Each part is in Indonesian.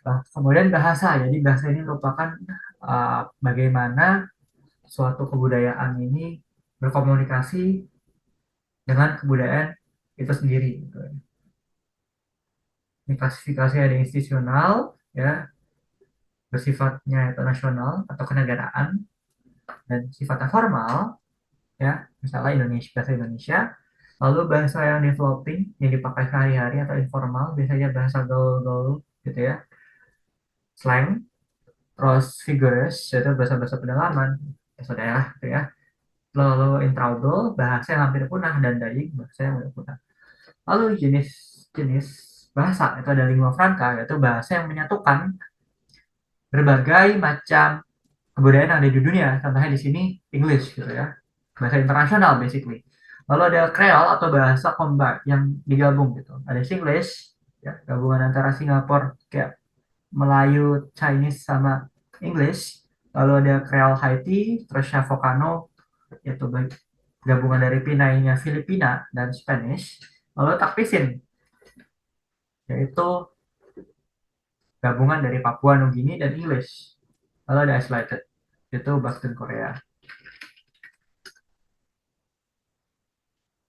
Kemudian bahasa, jadi bahasa ini merupakan bagaimana suatu kebudayaan ini berkomunikasi dengan kebudayaan itu sendiri, gitu. Ini klasifikasi ada institusional, ya, bersifatnya internasional atau kenegaraan, dan sifatnya formal, ya, misalnya Indonesia, bahasa Indonesia. Lalu bahasa yang developing yang dipakai sehari-hari atau informal, biasanya bahasa gaul-gaul, gitu ya, slang. Terus figures, yaitu bahasa-bahasa pedalaman, bahasa daerah, gitu ya. Lalu intraudal, bahasa yang hampir punah, dan dying, bahasa yang hampir punah. Lalu jenis-jenis bahasa, itu ada lingua franca, yaitu bahasa yang menyatukan berbagai macam kebudayaan yang ada di dunia. Contohnya di sini English, gitu ya, bahasa internasional basically. Lalu ada Creole atau bahasa Komba yang digabung, gitu. Ada Singlish, ya, gabungan antara Singapura kayak Melayu, Chinese sama English. Lalu ada Creole Haiti, terus Chavocano, yaitu gabungan dari Pinainya Filipina dan Spanish. Lalu Takpisin, yaitu gabungan dari Papua Nugini dan English. Lalu ada Isolated, itu bahasa Korea.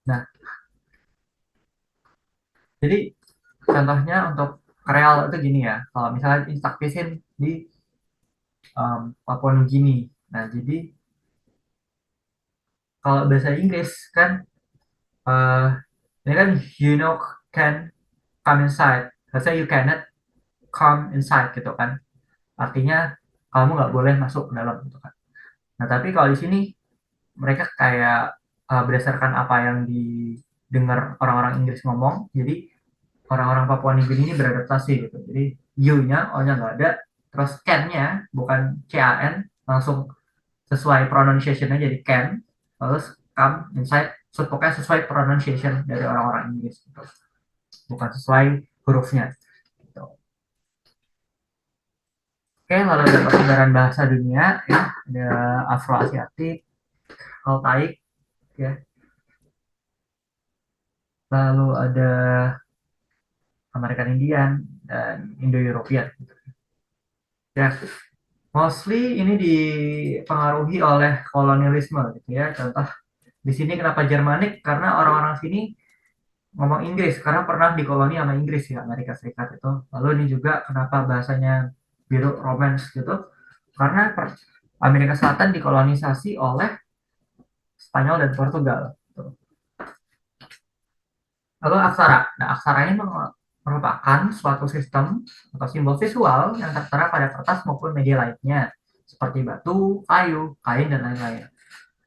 Nah, jadi contohnya untuk Creole itu gini ya, kalau misalnya Takpisin di Papua Nugini. Nah, jadi kalau bahasa Inggris kan, uh, ini kan you know can come inside. Harusnya you cannot come inside, gitu kan. Artinya kamu nggak boleh masuk ke dalam, gitu kan. Nah, tapi kalau di sini mereka kayak berdasarkan apa yang didengar orang-orang Inggris ngomong, jadi orang-orang Papua Nugini ini beradaptasi, gitu. Jadi you-nya, O-nya nggak ada, terus can-nya bukan C-A-N, langsung sesuai pronunciation-nya jadi can, terus come inside, so, pokoknya sesuai pronunciation dari orang-orang Inggris, gitu. Bukan sesuai hurufnya, gitu. Oke, lalu ada persebaran bahasa dunia, ya, ada Afroasiatik, Altaik, ya, lalu ada American Indian dan Indo-European. Ya, mostly ini dipengaruhi oleh kolonialisme, gitu ya. Contoh di sini kenapa Jermanik, karena orang-orang sini ngomong Inggris karena pernah dikoloni sama Inggris, ya, Amerika Serikat itu. Lalu ini juga kenapa bahasanya biru Romance, gitu, karena Amerika Selatan dikolonisasi oleh Spanyol dan Portugal, gitu. Lalu aksara. Nah, aksara ini merupakan suatu sistem atau simbol visual yang tertera pada kertas maupun media lainnya, seperti batu, kayu, kain, dan lain-lain,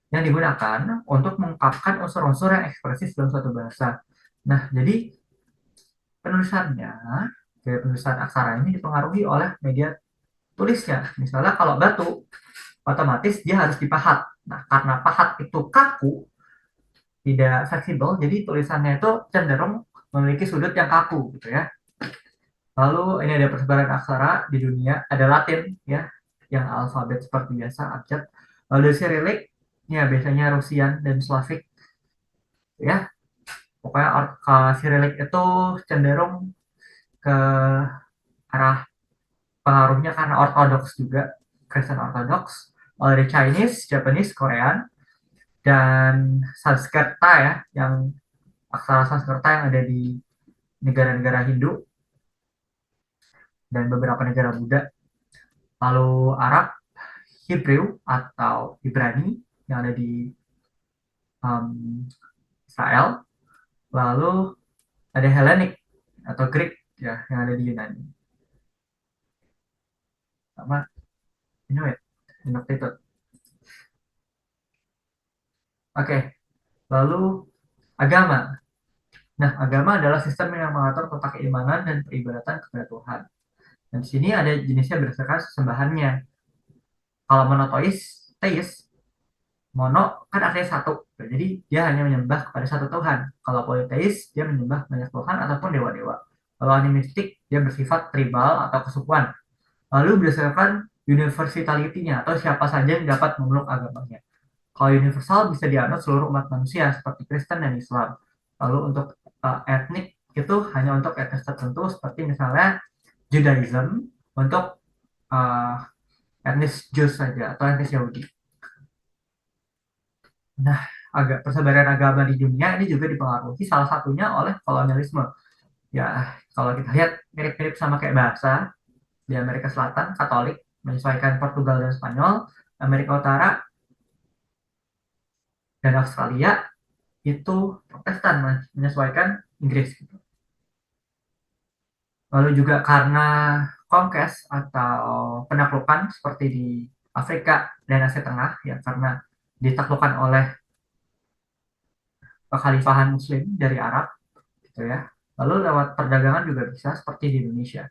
yang digunakan untuk mengungkapkan unsur-unsur yang ekspresif dalam suatu bahasa. Nah, jadi penulisannya, gaya penulisan aksara ini dipengaruhi oleh media tulisnya. Misalnya kalau batu, otomatis dia harus dipahat. Nah, karena pahat itu kaku, tidak fleksibel, jadi tulisannya itu cenderung memiliki sudut yang kaku, gitu ya. Lalu ini ada persebaran aksara di dunia, ada Latin, ya, yang alfabet seperti biasa, abjad. Lalu ada Cyrillic, ya, biasanya Rusian dan Slavik, ya. Pokoknya Cyrillic itu cenderung ke arah pengaruhnya karena ortodoks juga, Kristen ortodoks. Lalu ada Chinese, Japanese, Korean, dan Sanskerta, ya, yang aksara Sanskerta yang ada di negara-negara Hindu dan beberapa negara Buddha. Lalu Arab, Hebrew atau Ibrani yang ada di um, Israel. Lalu ada Hellenic atau Greek, ya, yang ada di Yunani. Sama Inuit, Inuktitut. Oke, lalu agama. Nah, agama adalah sistem yang mengatur tentang keimanan dan peribadatan kepada Tuhan. Dan di sini ada jenisnya berdasarkan sesembahannya. Kalau monoteis, teis, mono kan artinya satu. Jadi dia hanya menyembah kepada satu Tuhan. Kalau politeis, dia menyembah banyak Tuhan ataupun dewa-dewa. Kalau animistik, dia bersifat tribal atau kesukuan. Lalu berdasarkan universality-nya atau siapa saja yang dapat memeluk agamanya. Kalau universal bisa dianut seluruh umat manusia seperti Kristen dan Islam. Lalu untuk etnik itu hanya untuk etnis tertentu seperti misalnya Judaism untuk uh, etnis Jews saja atau etnis Yahudi. Nah, persebaran agama di dunia ini juga dipengaruhi salah satunya oleh kolonialisme. Ya, kalau kita lihat mirip-mirip sama kayak bahasa di Amerika Selatan, Katolik menyesuaikan Portugal dan Spanyol, Amerika Utara dan Australia itu Protestan menyesuaikan Inggris. Lalu juga karena conquest atau penaklukan seperti di Afrika dan Asia Tengah ya karena ditaklukkan oleh kekhalifahan Muslim dari Arab gitu ya. Lalu lewat perdagangan juga bisa seperti di Indonesia.